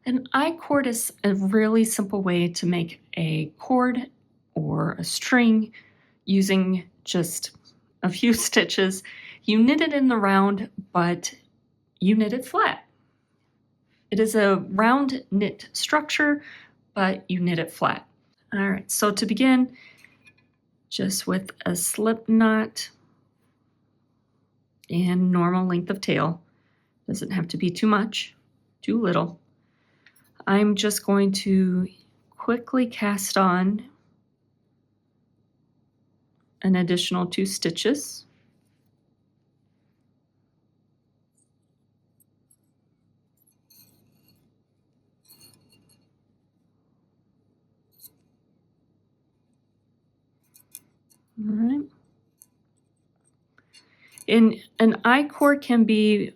An I-cord is a really simple way to make a cord or a string using just a few stitches. You knit it in the round, but you knit it flat. It is a round knit structure, but you knit it flat. All right, so to begin, just with a slip knot and normal length of tail. Doesn't have to be too much, too little. I'm just going to quickly cast on an additional 2 stitches. All right. And an I-cord can be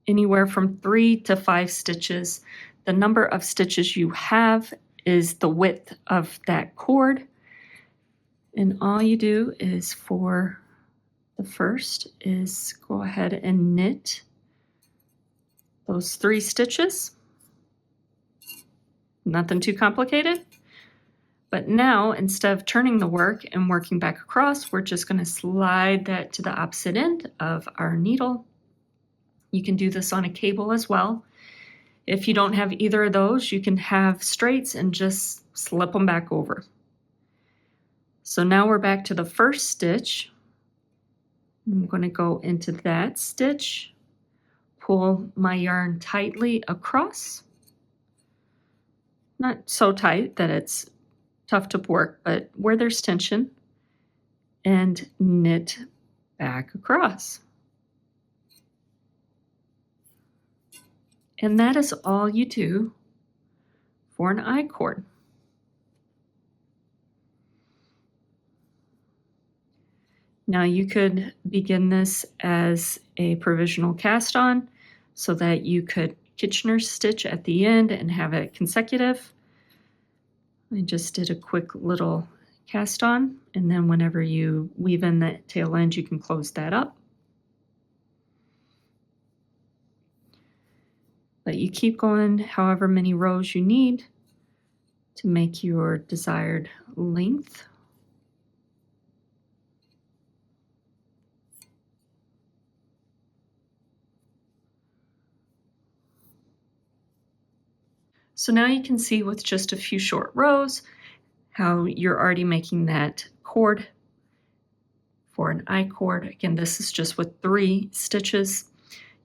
anywhere from 3 to 5 stitches. The number of stitches you have is the width of that cord. And all you do is for the first is go ahead and knit those 3 stitches. Nothing too complicated. But now, instead of turning the work and working back across, we're just going to slide that to the opposite end of our needle. You can do this on a cable as well. If you don't have either of those, you can have straights and just slip them back over. So now we're back to the first stitch. I'm going to go into that stitch, pull my yarn tightly across. Not so tight that it's tough to work, but where there's tension, and knit back across. And that is all you do for an I-cord. Now you could begin this as a provisional cast on so that you could Kitchener stitch at the end and have it consecutive. I just did a quick little cast on, and then whenever you weave in that tail end, you can close that up. But you keep going however many rows you need to make your desired length. So now you can see with just a few short rows how you're already making that cord for an I-cord. Again, this is just with 3 stitches.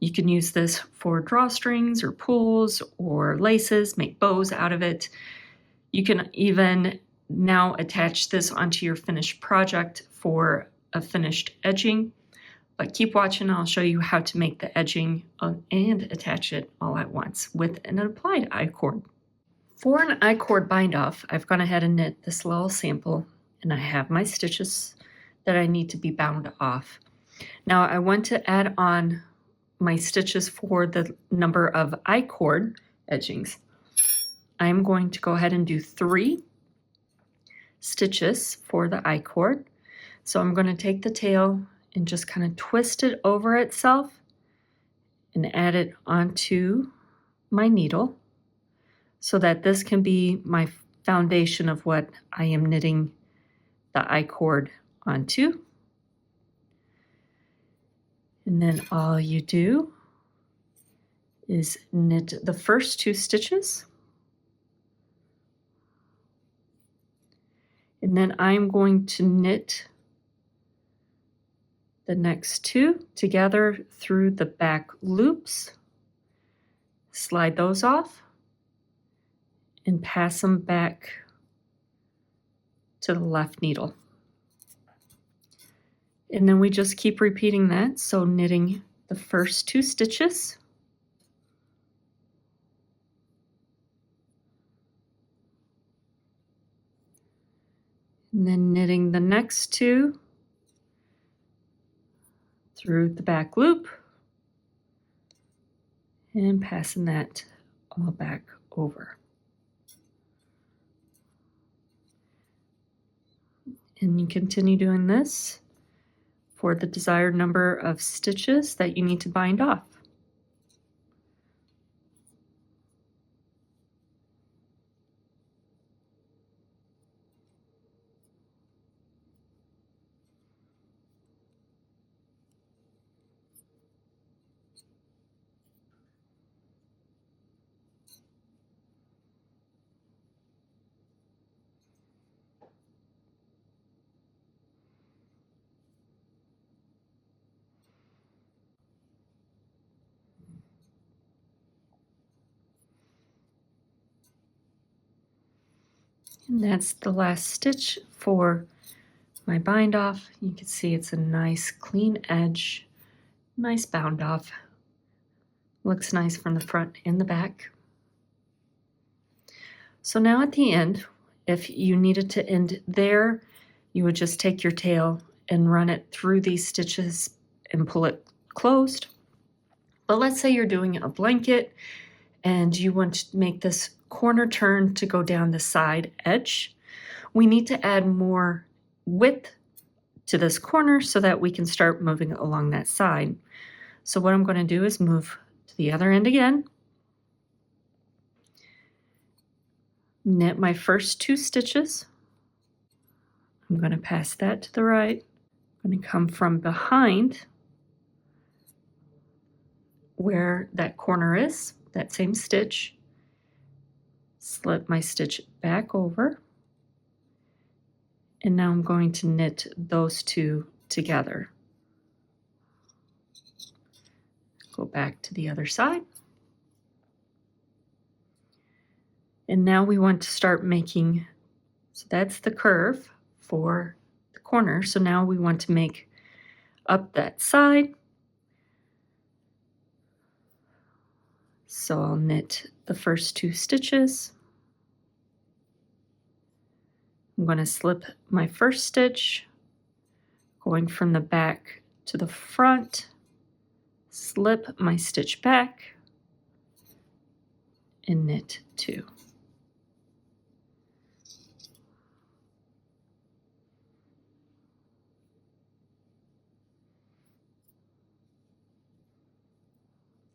You can use this for drawstrings or pulls or laces, make bows out of it. You can even now attach this onto your finished project for a finished edging. But keep watching, I'll show you how to make the edging and attach it all at once with an applied I-cord. For an I-cord bind off, I've gone ahead and knit this little sample, and I have my stitches that I need to be bound off. Now I want to add on my stitches for the number of I-cord edgings. I'm going to go ahead and do 3 stitches for the I-cord. So I'm going to take the tail and just kind of twist it over itself and add it onto my needle so that this can be my foundation of what I am knitting the I-cord onto. And then all you do is knit the first 2 stitches. And then I'm going to knit the next 2 together through the back loops, slide those off, and pass them back to the left needle. And then we just keep repeating that, so knitting the first 2 stitches, and then knitting the next 2 through the back loop and passing that all back over. And you continue doing this for the desired number of stitches that you need to bind off. And that's the last stitch for my bind off. You can see it's a nice clean edge, nice bound off. Looks nice from the front and the back. So now at the end, if you needed to end there, you would just take your tail and run it through these stitches and pull it closed. But let's say you're doing a blanket and you want to make this corner turn to go down the side edge. We need to add more width to this corner so that we can start moving along that side. So what I'm going to do is move to the other end again, knit my first 2 stitches. I'm going to pass that to the right. I'm going to come from behind where that corner is, that same stitch, slip my stitch back over, and now I'm going to knit those 2 together. Go back to the other side. And now we want to start making, so that's the curve for the corner. So now we want to make up that side. So I'll knit the first 2 stitches. I'm going to slip my first stitch, going from the back to the front, slip my stitch back, and knit 2.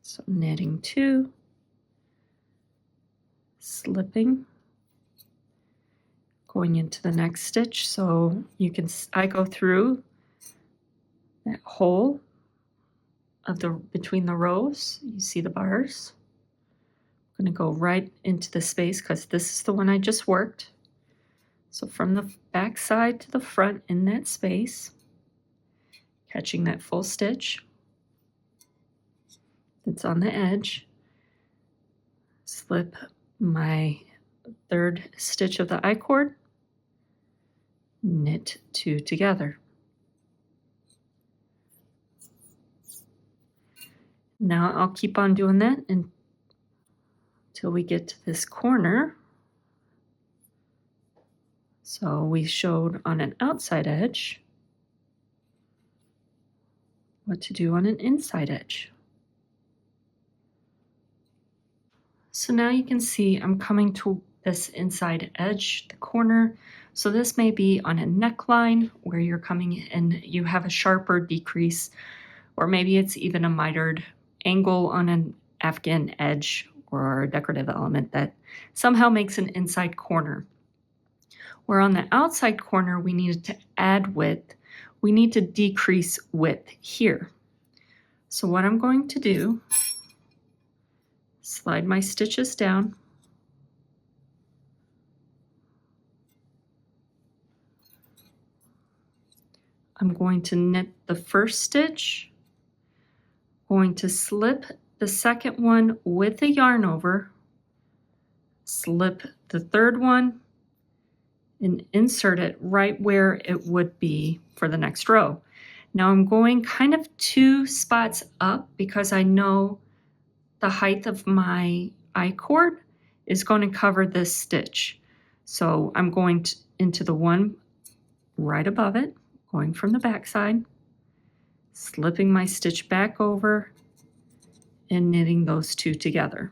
So knitting 2, slipping, going into the next stitch. So you can, I go through that hole of the between the rows. You see the bars. I'm going to go right into the space because this is the one I just worked. So from the back side to the front in that space, catching that full stitch that's on the edge, slip my 3rd stitch of the I-cord, knit 2 together. Now I'll keep on doing that until we get to this corner. So we showed on an outside edge what to do on an inside edge. So now you can see I'm coming to this inside edge, the corner. So this may be on a neckline where you're coming and you have a sharper decrease, or maybe it's even a mitered angle on an Afghan edge or a decorative element that somehow makes an inside corner. Where on the outside corner we needed to add width, we need to decrease width here. So what I'm going to do, slide my stitches down, I'm going to knit the first stitch, going to slip the second one with a yarn over, slip the 3rd one, and insert it right where it would be for the next row. Now I'm going kind of 2 spots up because I know the height of my I-cord is going to cover this stitch. So I'm going into the one right above it, going from the back side, slipping my stitch back over, and knitting those 2 together.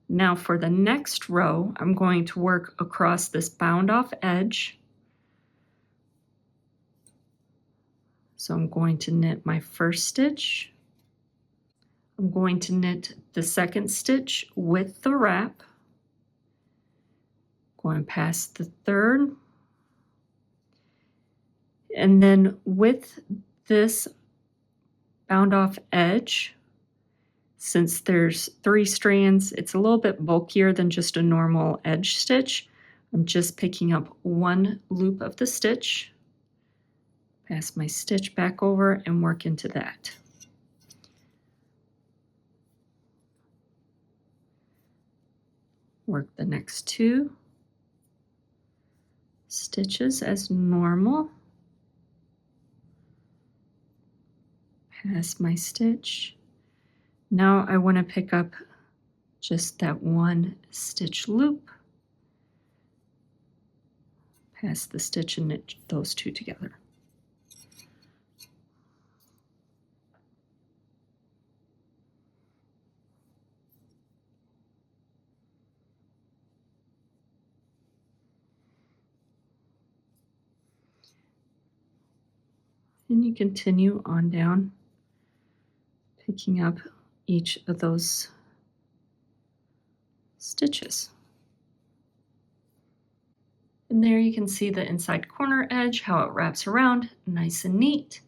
Now for the next row, I'm going to work across this bound off edge. So I'm going to knit my first stitch. I'm going to knit the second stitch with the wrap, going past the 3rd, and then with this bound off edge, since there's 3 strands, it's a little bit bulkier than just a normal edge stitch. I'm just picking up 1 loop of the stitch, pass my stitch back over, and work into that. Work the next 2 stitches as normal. Pass my stitch. Now I want to pick up just that 1 stitch loop. Pass the stitch and knit those 2 together. And you continue on down, picking up each of those stitches. And there you can see the inside corner edge, how it wraps around, nice and neat.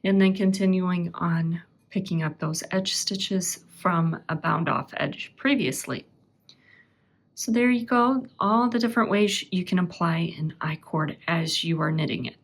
And then continuing on, picking up those edge stitches from a bound off edge previously. So there you go, all the different ways you can apply an I-cord as you are knitting it.